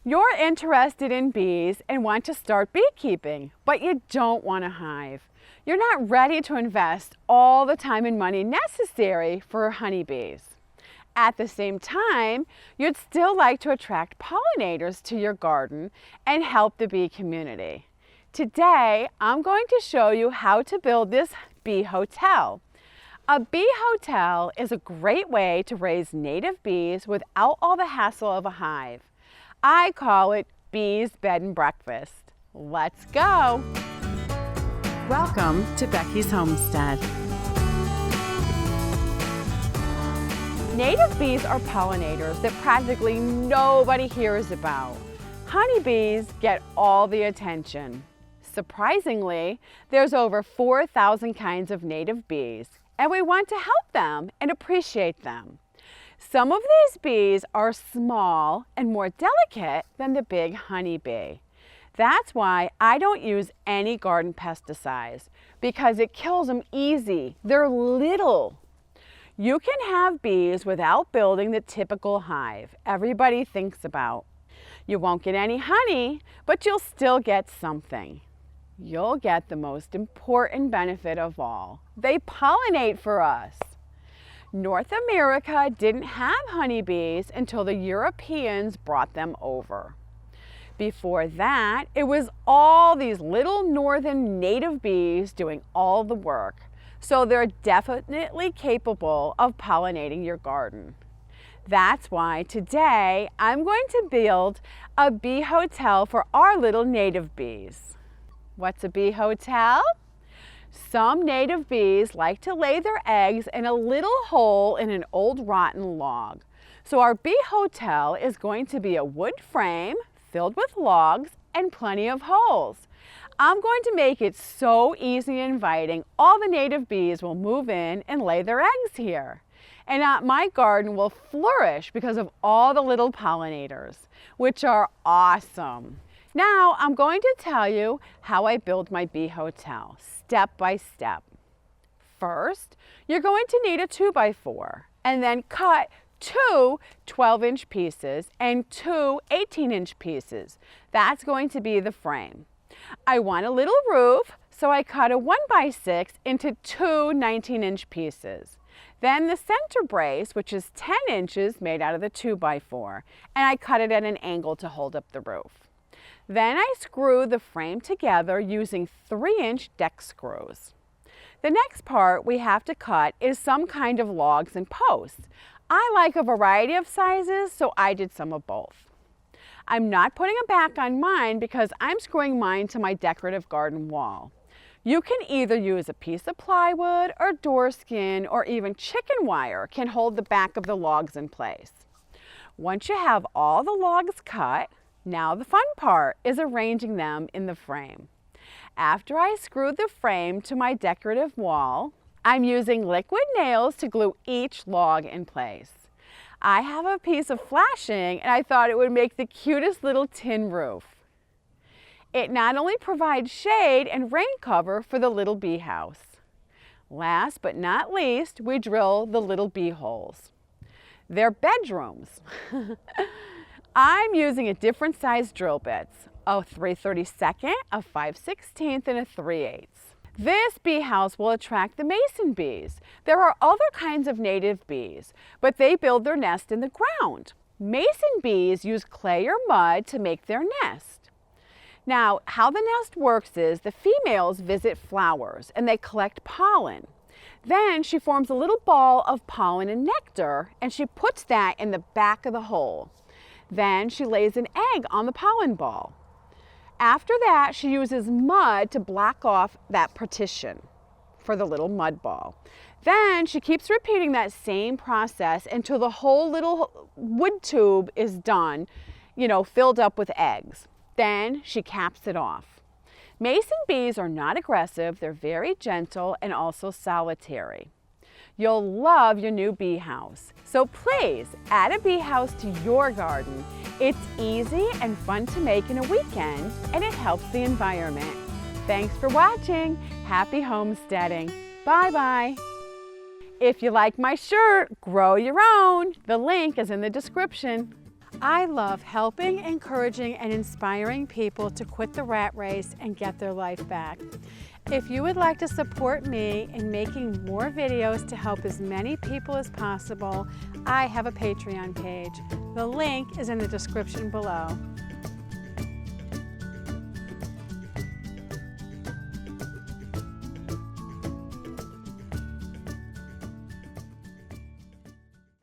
You're interested in bees and want to start beekeeping, but you don't want a hive. You're not ready to invest all the time and money necessary for honeybees. At the same time, you'd still like to attract pollinators to your garden and help the bee community. Today, I'm going to show you how to build this bee hotel. A bee hotel is a great way to raise native bees without all the hassle of a hive. I call it Bee's Bed and Breakfast. Let's go! Welcome to Becky's Homestead. Native bees are pollinators that practically nobody hears about. Honeybees get all the attention. Surprisingly, there's over 4,000 kinds of native bees, and we want to help them and appreciate them. Some of these bees are small and more delicate than the big honeybee. That's why I don't use any garden pesticides, because it kills them easy. They're little. You can have bees without building the typical hive everybody thinks about. You won't get any honey, but you'll still get something. You'll get the most important benefit of all. They pollinate for us. North America didn't have honeybees until the Europeans brought them over. Before that, it was all these little northern native bees doing all the work. So they're definitely capable of pollinating your garden. That's why today I'm going to build a bee hotel for our little native bees. What's a bee hotel? Some native bees like to lay their eggs in a little hole in an old rotten log. So our bee hotel is going to be a wood frame filled with logs and plenty of holes. I'm going to make it so easy and inviting, all the native bees will move in and lay their eggs here. And my garden will flourish because of all the little pollinators, which are awesome. Now I'm going to tell you how I build my bee hotel, step by step. First, you're going to need a 2x4 and then cut two 12-inch pieces and two 18-inch pieces. That's going to be the frame. I want a little roof, so I cut a 1x6 into two 19-inch pieces. Then the center brace, which is 10 inches made out of the 2x4, and I cut it at an angle to hold up the roof. Then I screw the frame together using 3-inch deck screws. The next part we have to cut is some kind of logs and posts. I like a variety of sizes, so I did some of both. I'm not putting a back on mine because I'm screwing mine to my decorative garden wall. You can either use a piece of plywood or door skin or even chicken wire can hold the back of the logs in place. Once you have all the logs cut, now the fun part is arranging them in the frame. After I screw the frame to my decorative wall, I'm using liquid nails to glue each log in place. I have a piece of flashing and I thought it would make the cutest little tin roof. It not only provides shade and rain cover for the little bee house. Last but not least, we drill the little bee holes. They're bedrooms. I'm using a different size drill bits, a 3/32, a 5/16, and a 3/8. This bee house will attract the mason bees. There are other kinds of native bees, but they build their nest in the ground. Mason bees use clay or mud to make their nest. Now, how the nest works is the females visit flowers and they collect pollen. Then she forms a little ball of pollen and nectar and she puts that in the back of the hole. Then she lays an egg on the pollen ball. After that, she uses mud to block off that partition for the little mud ball. Then she keeps repeating that same process until the whole little wood tube is done, filled up with eggs. Then she caps it off. Mason bees are not aggressive, they're very gentle and also solitary. You'll love your new bee house. So please add a bee house to your garden. It's easy and fun to make in a weekend, and it helps the environment. Thanks for watching. Happy homesteading. Bye-bye. If you like my shirt, grow your own. The link is in the description. I love helping, encouraging, and inspiring people to quit the rat race and get their life back. If you would like to support me in making more videos to help as many people as possible, I have a Patreon page. The link is in the description below.